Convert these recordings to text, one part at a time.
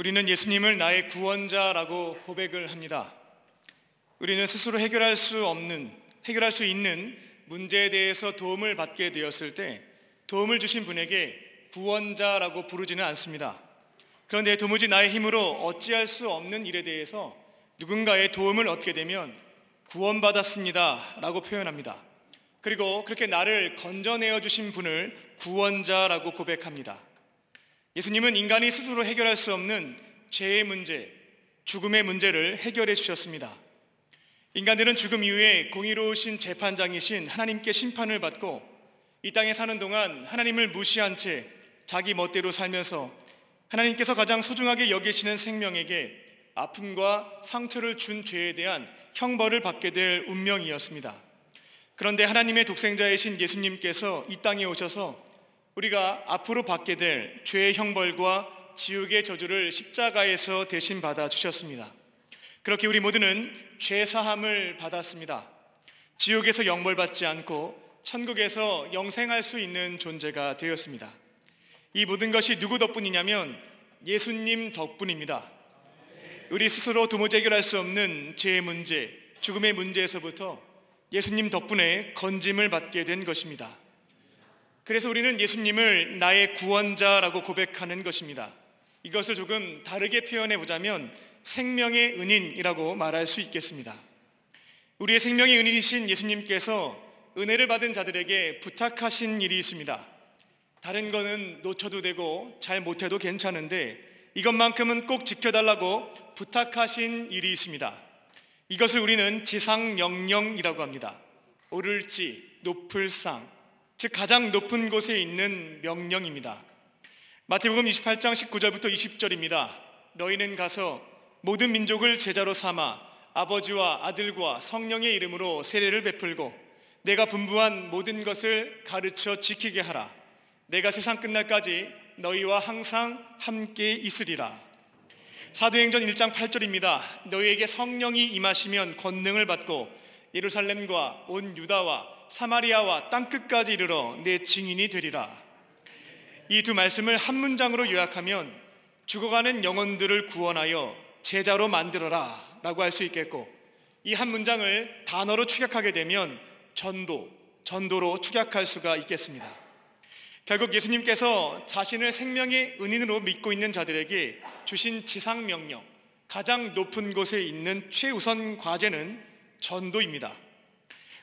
우리는 예수님을 나의 구원자라고 고백을 합니다. 우리는 스스로 해결할 수 있는 문제에 대해서 도움을 받게 되었을 때 도움을 주신 분에게 구원자라고 부르지는 않습니다. 그런데 도무지 나의 힘으로 어찌할 수 없는 일에 대해서 누군가의 도움을 얻게 되면 구원받았습니다 라고 표현합니다. 그리고 그렇게 나를 건져내어 주신 분을 구원자라고 고백합니다. 예수님은 인간이 스스로 해결할 수 없는 죄의 문제, 죽음의 문제를 해결해 주셨습니다. 인간들은 죽음 이후에 공의로우신 재판장이신 하나님께 심판을 받고 이 땅에 사는 동안 하나님을 무시한 채 자기 멋대로 살면서 하나님께서 가장 소중하게 여기시는 생명에게 아픔과 상처를 준 죄에 대한 형벌을 받게 될 운명이었습니다. 그런데 하나님의 독생자이신 예수님께서 이 땅에 오셔서 우리가 앞으로 받게 될 죄의 형벌과 지옥의 저주를 십자가에서 대신 받아 주셨습니다. 그렇게 우리 모두는 죄 사함을 받았습니다. 지옥에서 영벌받지 않고 천국에서 영생할 수 있는 존재가 되었습니다. 이 모든 것이 누구 덕분이냐면 예수님 덕분입니다. 우리 스스로 도무지 해결할 수 없는 죄의 문제, 죽음의 문제에서부터 예수님 덕분에 건짐을 받게 된 것입니다. 그래서 우리는 예수님을 나의 구원자라고 고백하는 것입니다. 이것을 조금 다르게 표현해 보자면 생명의 은인이라고 말할 수 있겠습니다. 우리의 생명의 은인이신 예수님께서 은혜를 받은 자들에게 부탁하신 일이 있습니다. 다른 거는 놓쳐도 되고 잘 못해도 괜찮은데 이것만큼은 꼭 지켜달라고 부탁하신 일이 있습니다. 이것을 우리는 지상명령이라고 합니다. 오를지 높을 상, 즉 가장 높은 곳에 있는 명령입니다. 마태복음 28장 19절부터 20절입니다. 너희는 가서 모든 민족을 제자로 삼아 아버지와 아들과 성령의 이름으로 세례를 베풀고 내가 분부한 모든 것을 가르쳐 지키게 하라. 내가 세상 끝날까지 너희와 항상 함께 있으리라. 사도행전 1장 8절입니다. 너희에게 성령이 임하시면 권능을 받고 예루살렘과 온 유다와 사마리아와 땅끝까지 이르러 내 증인이 되리라. 이 두 말씀을 한 문장으로 요약하면 죽어가는 영혼들을 구원하여 제자로 만들어라 라고 할 수 있겠고, 이 한 문장을 단어로 축약하게 되면 전도로 축약할 수가 있겠습니다. 결국 예수님께서 자신을 생명의 은인으로 믿고 있는 자들에게 주신 지상명령, 가장 높은 곳에 있는 최우선 과제는 전도입니다.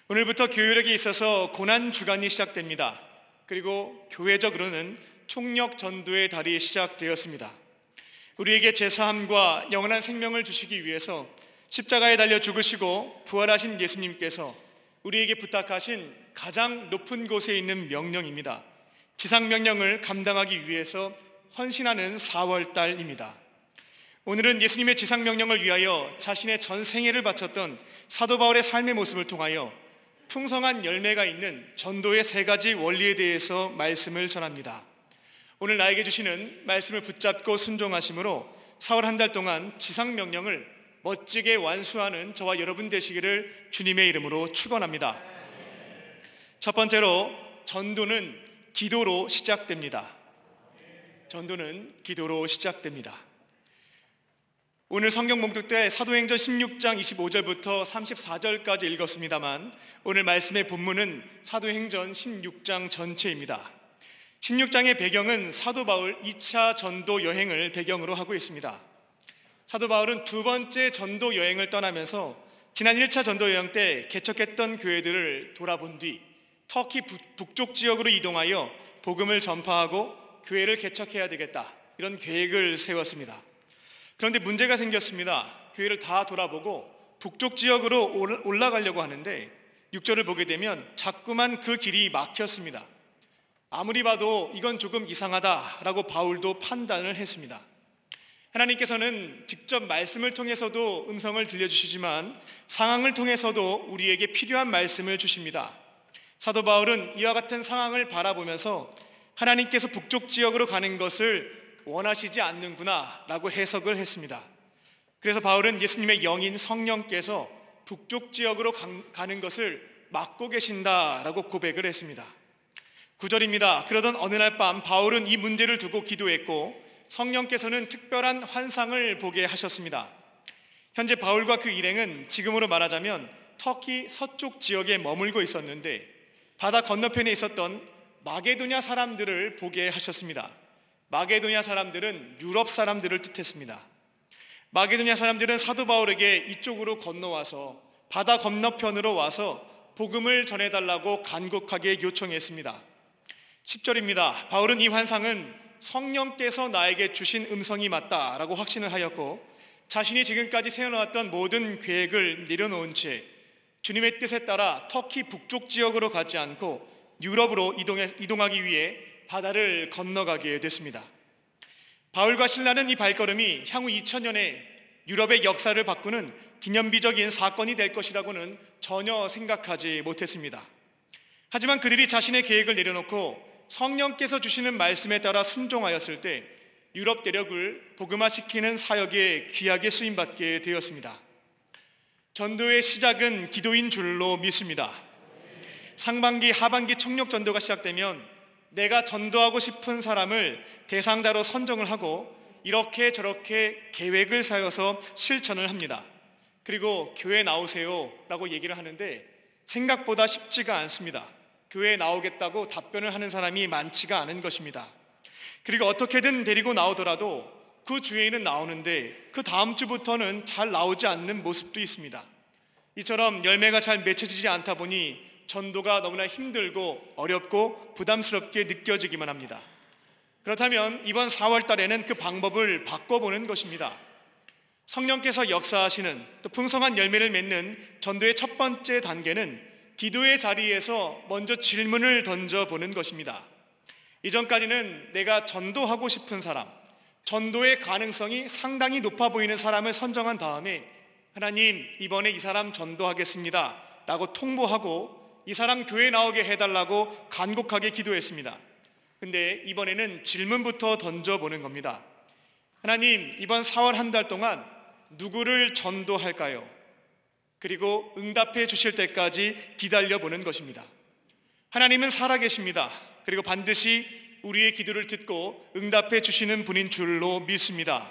오늘부터 교회력에 있어서 고난주간이 시작됩니다. 그리고 교회적으로는 총력 전도의 달이 시작되었습니다. 우리에게 제사함과 영원한 생명을 주시기 위해서 십자가에 달려 죽으시고 부활하신 예수님께서 우리에게 부탁하신 가장 높은 곳에 있는 명령입니다. 지상명령을 감당하기 위해서 헌신하는 4월달입니다. 오늘은 예수님의 지상명령을 위하여 자신의 전 생애를 바쳤던 사도 바울의 삶의 모습을 통하여 풍성한 열매가 있는 전도의 3가지 원리에 대해서 말씀을 전합니다. 오늘 나에게 주시는 말씀을 붙잡고 순종하심으로 4월 한 달 동안 지상명령을 멋지게 완수하는 저와 여러분 되시기를 주님의 이름으로 축원합니다. 첫 번째로, 전도는 기도로 시작됩니다. 전도는 기도로 시작됩니다. 오늘 성경 봉독 때 사도행전 16장 25절부터 34절까지 읽었습니다만 오늘 말씀의 본문은 사도행전 16장 전체입니다. 16장의 배경은 사도 바울 2차 전도 여행을 배경으로 하고 있습니다. 사도 바울은 2번째 전도 여행을 떠나면서 지난 1차 전도 여행 때 개척했던 교회들을 돌아본 뒤 터키 북쪽 지역으로 이동하여 복음을 전파하고 교회를 개척해야 되겠다, 이런 계획을 세웠습니다. 그런데 문제가 생겼습니다. 교회를 다 돌아보고 북쪽 지역으로 올라가려고 하는데 6절을 보게 되면 자꾸만 그 길이 막혔습니다. 아무리 봐도 이건 조금 이상하다라고 바울도 판단을 했습니다. 하나님께서는 직접 말씀을 통해서도 음성을 들려주시지만 상황을 통해서도 우리에게 필요한 말씀을 주십니다. 사도 바울은 이와 같은 상황을 바라보면서 하나님께서 북쪽 지역으로 가는 것을 원하시지 않는구나 라고 해석을 했습니다. 그래서 바울은 예수님의 영인 성령께서 북쪽 지역으로 가는 것을 막고 계신다라고 고백을 했습니다. 9절입니다. 그러던 어느 날 밤 바울은 이 문제를 두고 기도했고 성령께서는 특별한 환상을 보게 하셨습니다. 현재 바울과 그 일행은 지금으로 말하자면 터키 서쪽 지역에 머물고 있었는데 바다 건너편에 있었던 마게도냐 사람들을 보게 하셨습니다. 마게도냐 사람들은 유럽 사람들을 뜻했습니다. 마게도냐 사람들은 사도 바울에게 이쪽으로 건너와서 바다 건너편으로 와서 복음을 전해달라고 간곡하게 요청했습니다. 10절입니다. 바울은 이 환상은 성령께서 나에게 주신 음성이 맞다라고 확신을 하였고 자신이 지금까지 세워놓았던 모든 계획을 내려놓은 채 주님의 뜻에 따라 터키 북쪽 지역으로 가지 않고 유럽으로 이동하기 위해 바다를 건너가게 됐습니다. 바울과 실라는 이 발걸음이 향후 2000년에 유럽의 역사를 바꾸는 기념비적인 사건이 될 것이라고는 전혀 생각하지 못했습니다. 하지만 그들이 자신의 계획을 내려놓고 성령께서 주시는 말씀에 따라 순종하였을 때 유럽 대륙을 복음화시키는 사역에 귀하게 쓰임받게 되었습니다. 전도의 시작은 기도인 줄로 믿습니다. 상반기, 하반기 총력 전도가 시작되면 내가 전도하고 싶은 사람을 대상자로 선정을 하고 이렇게 저렇게 계획을 세워서 실천을 합니다. 그리고 교회 나오세요 라고 얘기를 하는데 생각보다 쉽지가 않습니다. 교회에 나오겠다고 답변을 하는 사람이 많지가 않은 것입니다. 그리고 어떻게든 데리고 나오더라도 그 주에는 나오는데 그 다음 주부터는 잘 나오지 않는 모습도 있습니다. 이처럼 열매가 잘 맺혀지지 않다 보니 전도가 너무나 힘들고 어렵고 부담스럽게 느껴지기만 합니다. 그렇다면 이번 4월 달에는 그 방법을 바꿔보는 것입니다. 성령께서 역사하시는 또 풍성한 열매를 맺는 전도의 첫 번째 단계는 기도의 자리에서 먼저 질문을 던져보는 것입니다. 이전까지는 내가 전도하고 싶은 사람, 전도의 가능성이 상당히 높아 보이는 사람을 선정한 다음에 하나님, 이번에 이 사람 전도하겠습니다 라고 통보하고 이 사람 교회 나오게 해달라고 간곡하게 기도했습니다. 근데 이번에는 질문부터 던져보는 겁니다. 하나님, 이번 4월 한 달 동안 누구를 전도할까요? 그리고 응답해 주실 때까지 기다려보는 것입니다. 하나님은 살아계십니다. 그리고 반드시 우리의 기도를 듣고 응답해 주시는 분인 줄로 믿습니다.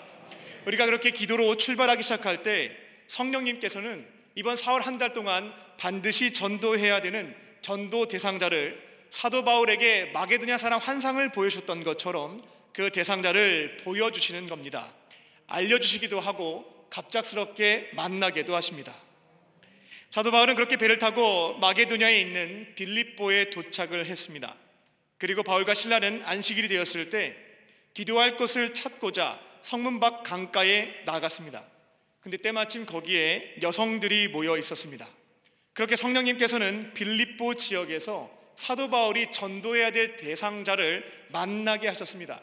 우리가 그렇게 기도로 출발하기 시작할 때 성령님께서는 이번 4월 한 달 동안 반드시 전도해야 되는 전도 대상자를 사도 바울에게 마게도냐 사람 환상을 보여주셨던 것처럼 그 대상자를 보여주시는 겁니다. 알려주시기도 하고 갑작스럽게 만나게도 하십니다. 사도 바울은 그렇게 배를 타고 마게도냐에 있는 빌립보에 도착을 했습니다. 그리고 바울과 실라는 안식일이 되었을 때 기도할 곳을 찾고자 성문 밖 강가에 나갔습니다. 근데 때마침 거기에 여성들이 모여 있었습니다. 그렇게 성령님께서는 빌립보 지역에서 사도 바울이 전도해야 될 대상자를 만나게 하셨습니다.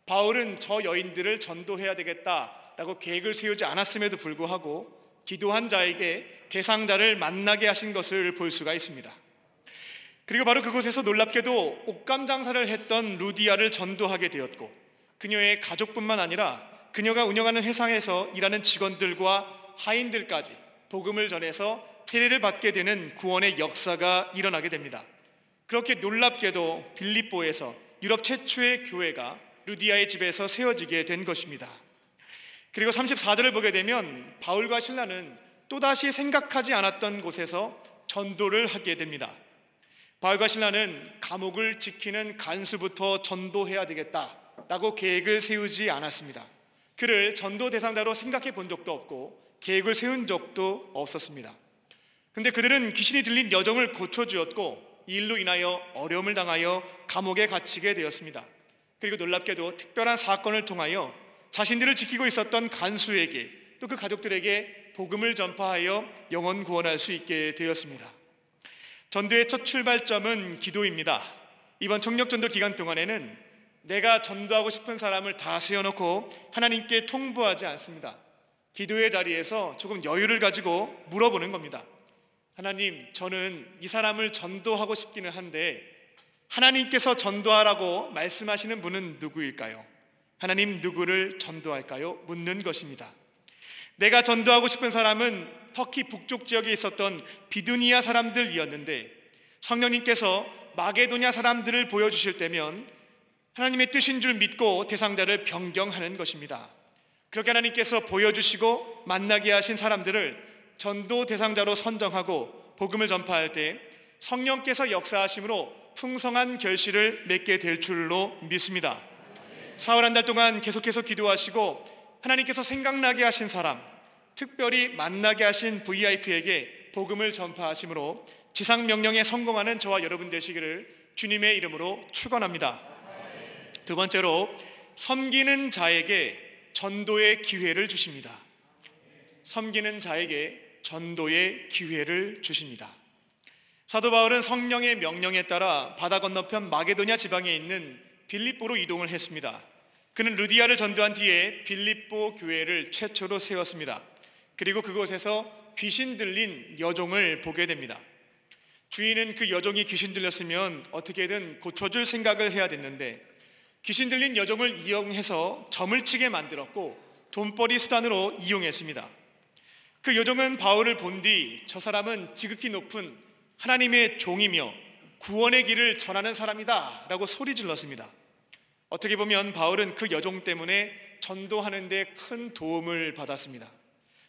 바울은 저 여인들을 전도해야 되겠다라고 계획을 세우지 않았음에도 불구하고 기도한 자에게 대상자를 만나게 하신 것을 볼 수가 있습니다. 그리고 바로 그곳에서 놀랍게도 옷감 장사를 했던 루디아를 전도하게 되었고 그녀의 가족뿐만 아니라 그녀가 운영하는 회사에서 일하는 직원들과 하인들까지 복음을 전해서 세례를 받게 되는 구원의 역사가 일어나게 됩니다. 그렇게 놀랍게도 빌립보에서 유럽 최초의 교회가 루디아의 집에서 세워지게 된 것입니다. 그리고 34절을 보게 되면 바울과 실라는 또다시 생각하지 않았던 곳에서 전도를 하게 됩니다. 바울과 실라는 감옥을 지키는 간수부터 전도해야 되겠다라고 계획을 세우지 않았습니다. 그를 전도 대상자로 생각해 본 적도 없고 계획을 세운 적도 없었습니다. 근데 그들은 귀신이 들린 여정을 고쳐주었고 이 일로 인하여 어려움을 당하여 감옥에 갇히게 되었습니다. 그리고 놀랍게도 특별한 사건을 통하여 자신들을 지키고 있었던 간수에게 또 그 가족들에게 복음을 전파하여 영혼 구원할 수 있게 되었습니다. 전도의 첫 출발점은 기도입니다. 이번 총력전도 기간 동안에는 내가 전도하고 싶은 사람을 다 세워놓고 하나님께 통보하지 않습니다. 기도의 자리에서 조금 여유를 가지고 물어보는 겁니다. 하나님, 저는 이 사람을 전도하고 싶기는 한데 하나님께서 전도하라고 말씀하시는 분은 누구일까요? 하나님, 누구를 전도할까요? 묻는 것입니다. 내가 전도하고 싶은 사람은 터키 북쪽 지역에 있었던 비두니아 사람들이었는데 성령님께서 마게도냐 사람들을 보여주실 때면 하나님의 뜻인 줄 믿고 대상자를 변경하는 것입니다. 그렇게 하나님께서 보여주시고 만나게 하신 사람들을 전도 대상자로 선정하고 복음을 전파할 때 성령께서 역사하심으로 풍성한 결실을 맺게 될 줄로 믿습니다. 사흘 한 달 동안 계속해서 기도하시고 하나님께서 생각나게 하신 사람, 특별히 만나게 하신 VIP에게 복음을 전파하심으로 지상 명령에 성공하는 저와 여러분 되시기를 주님의 이름으로 축원합니다. 두 번째로, 섬기는 자에게 전도의 기회를 주십니다. 섬기는 자에게 전도의 기회를 주십니다. 사도 바울은 성령의 명령에 따라 바다 건너편 마게도냐 지방에 있는 빌립보로 이동을 했습니다. 그는 루디아를 전도한 뒤에 빌립보 교회를 최초로 세웠습니다. 그리고 그곳에서 귀신 들린 여종을 보게 됩니다. 주인은 그 여종이 귀신 들렸으면 어떻게든 고쳐줄 생각을 해야 됐는데 귀신 들린 여종을 이용해서 점을 치게 만들었고 돈벌이 수단으로 이용했습니다. 그 여종은 바울을 본 뒤 저 사람은 지극히 높은 하나님의 종이며 구원의 길을 전하는 사람이다 라고 소리 질렀습니다. 어떻게 보면 바울은 그 여종 때문에 전도하는 데 큰 도움을 받았습니다.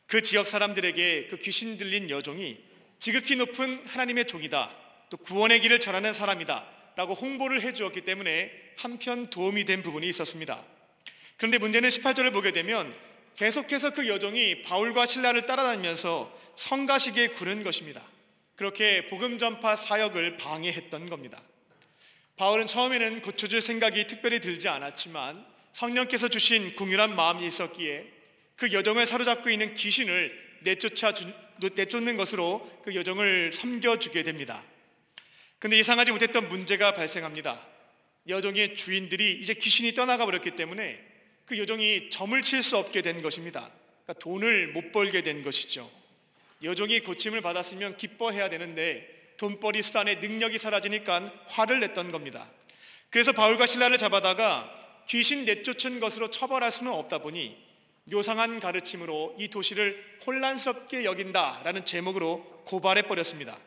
그 지역 사람들에게 그 귀신 들린 여종이 지극히 높은 하나님의 종이다, 또 구원의 길을 전하는 사람이다 라고 홍보를 해주었기 때문에 한편 도움이 된 부분이 있었습니다. 그런데 문제는 18절을 보게 되면 계속해서 그 여종이 바울과 실라를 따라다니면서 성가시게 구는 것입니다. 그렇게 복음 전파 사역을 방해했던 겁니다. 바울은 처음에는 고쳐줄 생각이 특별히 들지 않았지만 성령께서 주신 궁휼한 마음이 있었기에 그 여종을 사로잡고 있는 귀신을 내쫓는 것으로 그 여종을 섬겨주게 됩니다. 그런데 예상하지 못했던 문제가 발생합니다. 여종의 주인들이 이제 귀신이 떠나가 버렸기 때문에 그 여종이 점을 칠 수 없게 된 것입니다. 그러니까 돈을 못 벌게 된 것이죠. 여종이 고침을 받았으면 기뻐해야 되는데 돈벌이 수단의 능력이 사라지니까 화를 냈던 겁니다. 그래서 바울과 실라를 잡아다가 귀신 내쫓은 것으로 처벌할 수는 없다 보니 묘상한 가르침으로 이 도시를 혼란스럽게 여긴다라는 제목으로 고발해버렸습니다.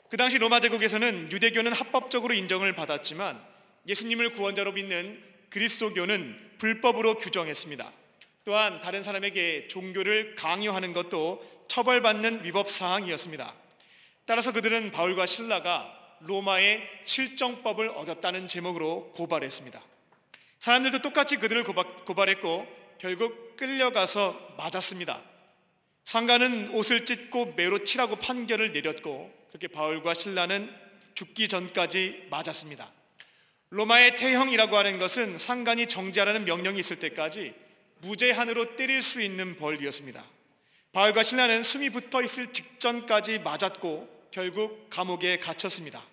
그 당시 로마 제국에서는 유대교는 합법적으로 인정을 받았지만 예수님을 구원자로 믿는 그리스도교는 불법으로 규정했습니다. 또한 다른 사람에게 종교를 강요하는 것도 처벌받는 위법 사항이었습니다. 따라서 그들은 바울과 실라가 로마의 실정법을 어겼다는 제목으로 고발했습니다. 사람들도 똑같이 그들을 고발했고 결국 끌려가서 맞았습니다. 상관은 옷을 찢고 매로 치라고 판결을 내렸고 그렇게 바울과 실라는 죽기 전까지 맞았습니다. 로마의 태형이라고 하는 것은 상관이 정죄하라는 명령이 있을 때까지 무제한으로 때릴 수 있는 벌이었습니다. 바울과 실라는 숨이 붙어 있을 직전까지 맞았고 결국 감옥에 갇혔습니다.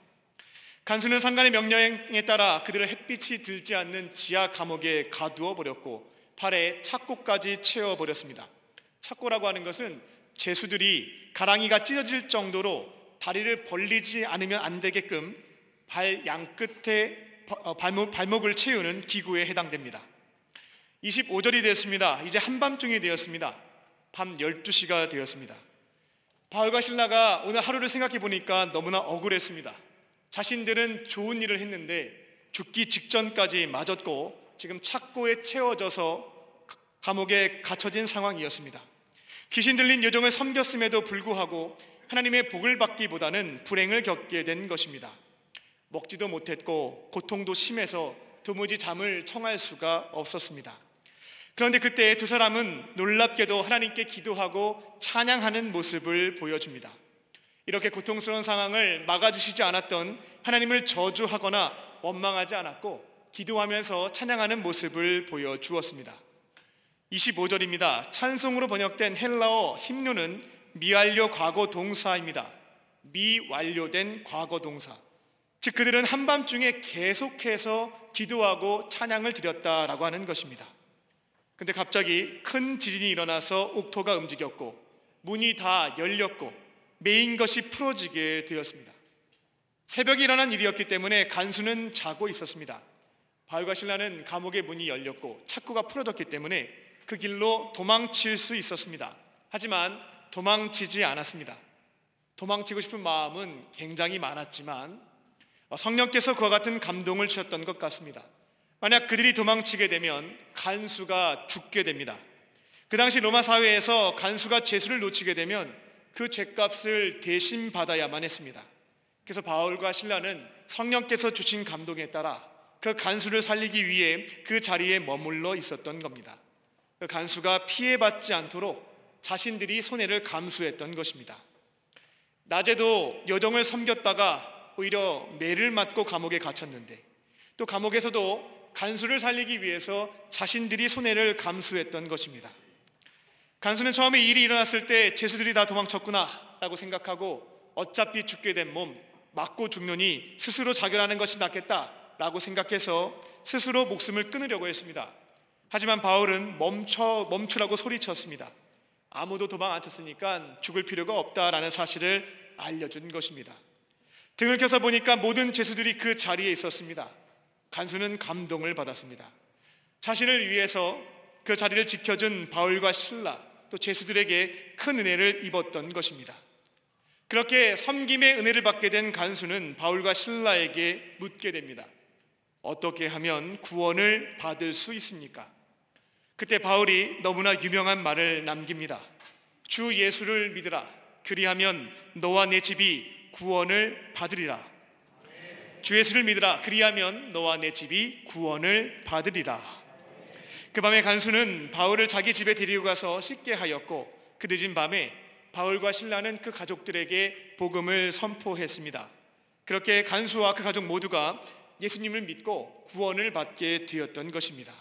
간수는 상관의 명령에 따라 그들을 햇빛이 들지 않는 지하 감옥에 가두어 버렸고 팔에 착고까지 채워버렸습니다. 착고라고 하는 것은 죄수들이 가랑이가 찢어질 정도로 다리를 벌리지 않으면 안 되게끔 발 양끝에 발목을 채우는 기구에 해당됩니다. 25절이 되었습니다. 이제 한밤중이 되었습니다. 밤 12시가 되었습니다. 바울과 실라가 오늘 하루를 생각해 보니까 너무나 억울했습니다. 자신들은 좋은 일을 했는데 죽기 직전까지 맞았고 지금 착고에 채워져서 감옥에 갇혀진 상황이었습니다. 귀신 들린 여종을 섬겼음에도 불구하고 하나님의 복을 받기보다는 불행을 겪게 된 것입니다. 먹지도 못했고 고통도 심해서 도무지 잠을 청할 수가 없었습니다. 그런데 그때 두 사람은 놀랍게도 하나님께 기도하고 찬양하는 모습을 보여줍니다. 이렇게 고통스러운 상황을 막아주시지 않았던 하나님을 저주하거나 원망하지 않았고 기도하면서 찬양하는 모습을 보여주었습니다. 25절입니다. 찬송으로 번역된 헬라어 힘누는 미완료 과거 동사입니다. 미완료된 과거 동사. 즉 그들은 한밤중에 계속해서 기도하고 찬양을 드렸다라고 하는 것입니다. 근데 갑자기 큰 지진이 일어나서 옥토가 움직였고 문이 다 열렸고 메인 것이 풀어지게 되었습니다. 새벽에 일어난 일이었기 때문에 간수는 자고 있었습니다. 바울과 실라는 감옥의 문이 열렸고 착고가 풀어졌기 때문에 그 길로 도망칠 수 있었습니다. 하지만 도망치지 않았습니다. 도망치고 싶은 마음은 굉장히 많았지만 성령께서 그와 같은 감동을 주셨던 것 같습니다. 만약 그들이 도망치게 되면 간수가 죽게 됩니다. 그 당시 로마 사회에서 간수가 죄수를 놓치게 되면 그 죄값을 대신 받아야만 했습니다. 그래서 바울과 실라는 성령께서 주신 감동에 따라 그 간수를 살리기 위해 그 자리에 머물러 있었던 겁니다. 그 간수가 피해받지 않도록 자신들이 손해를 감수했던 것입니다. 낮에도 여종을 섬겼다가 오히려 매를 맞고 감옥에 갇혔는데, 또 감옥에서도 간수를 살리기 위해서 자신들이 손해를 감수했던 것입니다. 간수는 처음에 일이 일어났을 때 죄수들이 다 도망쳤구나 라고 생각하고 어차피 죽게 된 몸 맞고 죽느니 스스로 자결하는 것이 낫겠다 라고 생각해서 스스로 목숨을 끊으려고 했습니다. 하지만 바울은 멈추라고 소리쳤습니다. 아무도 도망 안 쳤으니까 죽을 필요가 없다라는 사실을 알려준 것입니다. 등을 켜서 보니까 모든 죄수들이 그 자리에 있었습니다. 간수는 감동을 받았습니다. 자신을 위해서 그 자리를 지켜준 바울과 실라, 또 죄수들에게 큰 은혜를 입었던 것입니다. 그렇게 섬김의 은혜를 받게 된 간수는 바울과 실라에게 묻게 됩니다. 어떻게 하면 구원을 받을 수 있습니까? 그때 바울이 너무나 유명한 말을 남깁니다. 주 예수를 믿으라. 그리하면 너와 내 집이 구원을 받으리라. 주 예수를 믿으라. 그리하면 너와 내 집이 구원을 받으리라. 그 밤에 간수는 바울을 자기 집에 데리고 가서 씻게 하였고, 그 늦은 밤에 바울과 실라는 그 가족들에게 복음을 선포했습니다. 그렇게 간수와 그 가족 모두가 예수님을 믿고 구원을 받게 되었던 것입니다.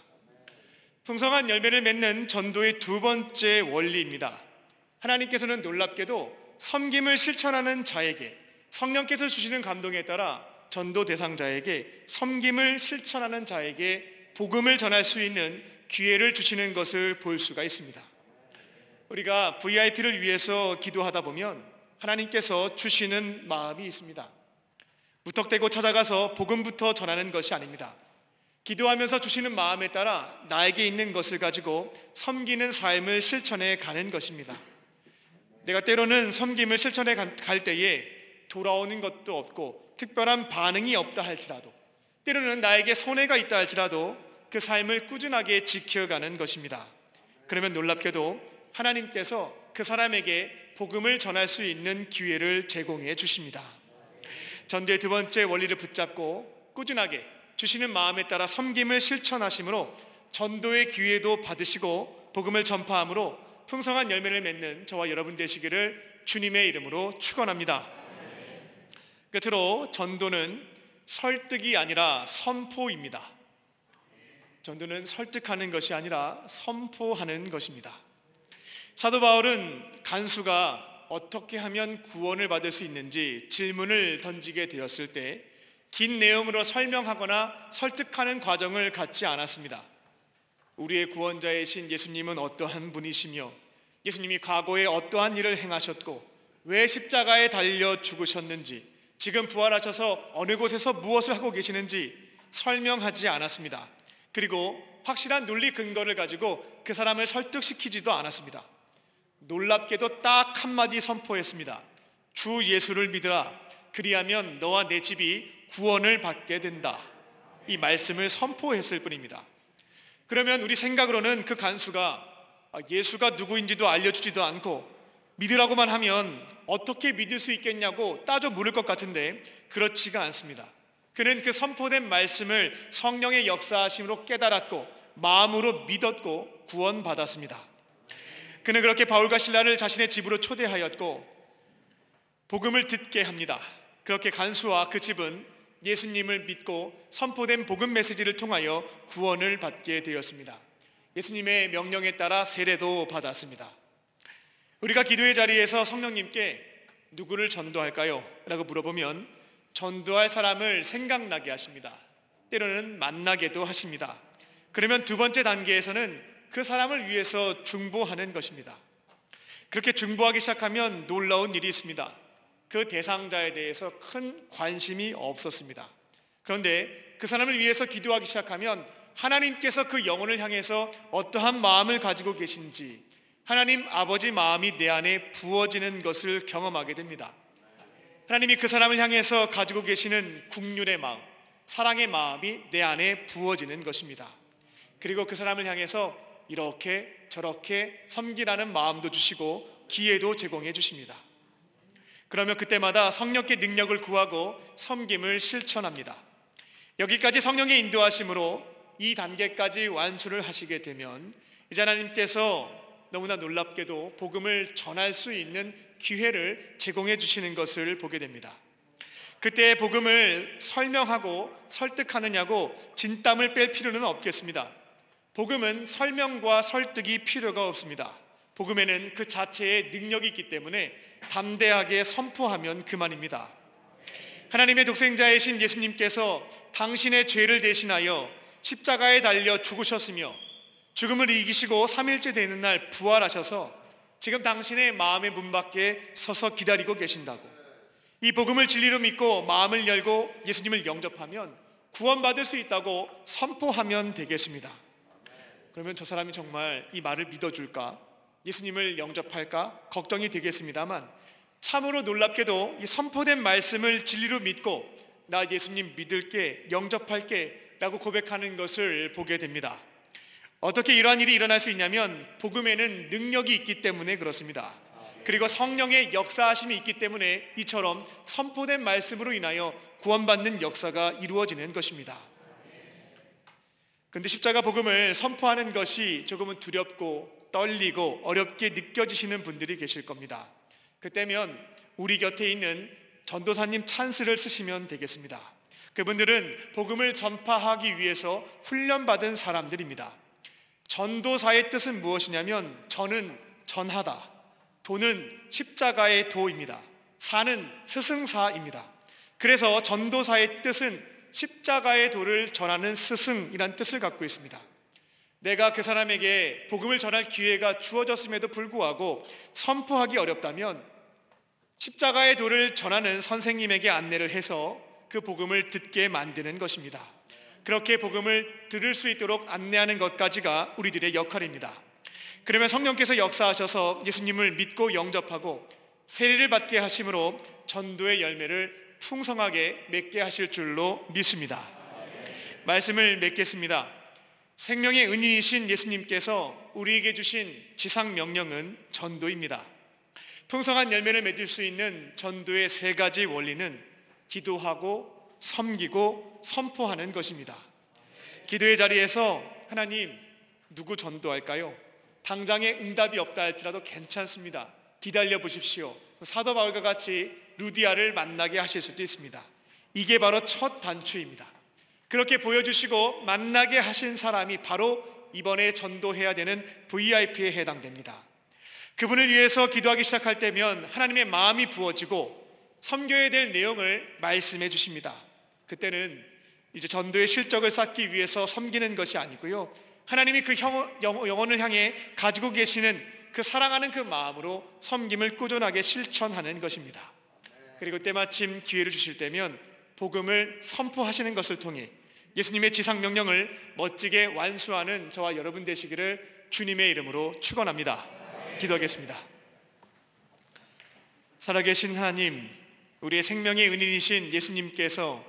풍성한 열매를 맺는 전도의 두 번째 원리입니다. 하나님께서는 놀랍게도 섬김을 실천하는 자에게, 성령께서 주시는 감동에 따라 전도 대상자에게, 섬김을 실천하는 자에게 복음을 전할 수 있는 기회를 주시는 것을 볼 수가 있습니다. 우리가 VIP를 위해서 기도하다 보면 하나님께서 주시는 마음이 있습니다. 무턱대고 찾아가서 복음부터 전하는 것이 아닙니다. 기도하면서 주시는 마음에 따라 나에게 있는 것을 가지고 섬기는 삶을 실천해 가는 것입니다. 내가 때로는 섬김을 실천해 갈 때에 돌아오는 것도 없고 특별한 반응이 없다 할지라도, 때로는 나에게 손해가 있다 할지라도 그 삶을 꾸준하게 지켜가는 것입니다. 그러면 놀랍게도 하나님께서 그 사람에게 복음을 전할 수 있는 기회를 제공해 주십니다. 전도의 두 번째 원리를 붙잡고 꾸준하게 주시는 마음에 따라 섬김을 실천하심으로 전도의 기회도 받으시고 복음을 전파함으로 풍성한 열매를 맺는 저와 여러분 되시기를 주님의 이름으로 축원합니다. 끝으로 전도는 설득이 아니라 선포입니다. 전도는 설득하는 것이 아니라 선포하는 것입니다. 사도 바울은 간수가 어떻게 하면 구원을 받을 수 있는지 질문을 던지게 되었을 때 긴 내용으로 설명하거나 설득하는 과정을 갖지 않았습니다. 우리의 구원자이신 예수님은 어떠한 분이시며 예수님이 과거에 어떠한 일을 행하셨고 왜 십자가에 달려 죽으셨는지, 지금 부활하셔서 어느 곳에서 무엇을 하고 계시는지 설명하지 않았습니다. 그리고 확실한 논리 근거를 가지고 그 사람을 설득시키지도 않았습니다. 놀랍게도 딱 한마디 선포했습니다. 주 예수를 믿으라. 그리하면 너와 내 집이 구원을 받게 된다. 이 말씀을 선포했을 뿐입니다. 그러면 우리 생각으로는 그 간수가 예수가 누구인지도 알려주지도 않고 믿으라고만 하면 어떻게 믿을 수 있겠냐고 따져 물을 것 같은데 그렇지가 않습니다. 그는 그 선포된 말씀을 성령의 역사하심으로 깨달았고 마음으로 믿었고 구원받았습니다. 그는 그렇게 바울과 실라를 자신의 집으로 초대하였고 복음을 듣게 합니다. 그렇게 간수와 그 집은 예수님을 믿고 선포된 복음 메시지를 통하여 구원을 받게 되었습니다. 예수님의 명령에 따라 세례도 받았습니다. 우리가 기도의 자리에서 성령님께 누구를 전도할까요? 라고 물어보면 전도할 사람을 생각나게 하십니다. 때로는 만나게도 하십니다. 그러면 두 번째 단계에서는 그 사람을 위해서 중보하는 것입니다. 그렇게 중보하기 시작하면 놀라운 일이 있습니다. 그 대상자에 대해서 큰 관심이 없었습니다. 그런데 그 사람을 위해서 기도하기 시작하면 하나님께서 그 영혼을 향해서 어떠한 마음을 가지고 계신지, 하나님 아버지 마음이 내 안에 부어지는 것을 경험하게 됩니다. 하나님이 그 사람을 향해서 가지고 계시는 국률의 마음, 사랑의 마음이 내 안에 부어지는 것입니다. 그리고 그 사람을 향해서 이렇게 저렇게 섬기라는 마음도 주시고 기회도 제공해 주십니다. 그러면 그때마다 성령께 능력을 구하고 섬김을 실천합니다. 여기까지 성령의 인도하심으로 이 단계까지 완수를 하시게 되면 이제 하나님께서 너무나 놀랍게도 복음을 전할 수 있는 기회를 제공해 주시는 것을 보게 됩니다. 그때 복음을 설명하고 설득하느냐고 진땀을 뺄 필요는 없겠습니다. 복음은 설명과 설득이 필요가 없습니다. 복음에는 그 자체의 능력이 있기 때문에 담대하게 선포하면 그만입니다. 하나님의 독생자이신 예수님께서 당신의 죄를 대신하여 십자가에 달려 죽으셨으며 죽음을 이기시고 3일째 되는 날 부활하셔서 지금 당신의 마음의 문 밖에 서서 기다리고 계신다고. 이 복음을 진리로 믿고 마음을 열고 예수님을 영접하면 구원받을 수 있다고 선포하면 되겠습니다. 그러면 저 사람이 정말 이 말을 믿어줄까? 예수님을 영접할까? 걱정이 되겠습니다만 참으로 놀랍게도 이 선포된 말씀을 진리로 믿고 나 예수님 믿을게, 영접할게 라고 고백하는 것을 보게 됩니다. 어떻게 이러한 일이 일어날 수 있냐면 복음에는 능력이 있기 때문에 그렇습니다. 그리고 성령의 역사하심이 있기 때문에 이처럼 선포된 말씀으로 인하여 구원받는 역사가 이루어지는 것입니다. 그런데 십자가 복음을 선포하는 것이 조금은 두렵고 떨리고 어렵게 느껴지시는 분들이 계실 겁니다. 그때면 우리 곁에 있는 전도사님 찬스를 쓰시면 되겠습니다. 그분들은 복음을 전파하기 위해서 훈련받은 사람들입니다. 전도사의 뜻은 무엇이냐면 전은 전하다, 도는 십자가의 도입니다. 사는 스승사입니다. 그래서 전도사의 뜻은 십자가의 도를 전하는 스승이란 뜻을 갖고 있습니다. 내가 그 사람에게 복음을 전할 기회가 주어졌음에도 불구하고 선포하기 어렵다면 십자가의 도를 전하는 선생님에게 안내를 해서 그 복음을 듣게 만드는 것입니다. 그렇게 복음을 들을 수 있도록 안내하는 것까지가 우리들의 역할입니다. 그러면 성령께서 역사하셔서 예수님을 믿고 영접하고 세례를 받게 하심으로 전도의 열매를 풍성하게 맺게 하실 줄로 믿습니다. 말씀을 맺겠습니다. 생명의 은인이신 예수님께서 우리에게 주신 지상 명령은 전도입니다. 풍성한 열매를 맺을 수 있는 전도의 세 가지 원리는 기도하고 섬기고 선포하는 것입니다. 기도의 자리에서 하나님 누구 전도할까요? 당장에 응답이 없다 할지라도 괜찮습니다. 기다려 보십시오. 사도 바울과 같이 루디아를 만나게 하실 수도 있습니다. 이게 바로 첫 단추입니다. 그렇게 보여주시고 만나게 하신 사람이 바로 이번에 전도해야 되는 VIP에 해당됩니다. 그분을 위해서 기도하기 시작할 때면 하나님의 마음이 부어지고 섬겨야 될 내용을 말씀해 주십니다. 그때는 이제 전도의 실적을 쌓기 위해서 섬기는 것이 아니고요, 하나님이 그 영혼을 향해 가지고 계시는 그 사랑하는 그 마음으로 섬김을 꾸준하게 실천하는 것입니다. 그리고 때마침 기회를 주실 때면 복음을 선포하시는 것을 통해 예수님의 지상 명령을 멋지게 완수하는 저와 여러분 되시기를 주님의 이름으로 축원합니다. 기도하겠습니다. 살아계신 하나님, 우리의 생명의 은인이신 예수님께서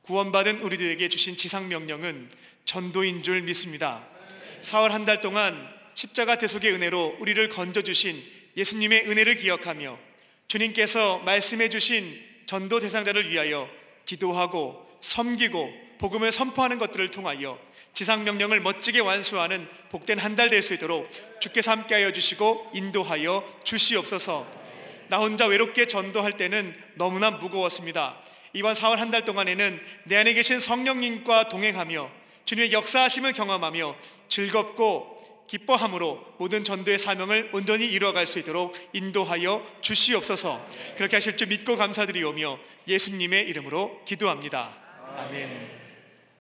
구원받은 우리들에게 주신 지상 명령은 전도인 줄 믿습니다. 4월 한 달 동안 십자가 대속의 은혜로 우리를 건져주신 예수님의 은혜를 기억하며 주님께서 말씀해 주신 전도 대상자를 위하여 기도하고 섬기고 복음을 선포하는 것들을 통하여 지상 명령을 멋지게 완수하는 복된 한 달 될 수 있도록 주께서 함께하여 주시고 인도하여 주시옵소서. 나 혼자 외롭게 전도할 때는 너무나 무거웠습니다. 이번 4월 한 달 동안에는 내 안에 계신 성령님과 동행하며 주님의 역사하심을 경험하며 즐겁고 기뻐함으로 모든 전도의 사명을 온전히 이루어갈 수 있도록 인도하여 주시옵소서. 그렇게 하실 줄 믿고 감사드리오며 예수님의 이름으로 기도합니다. 아멘.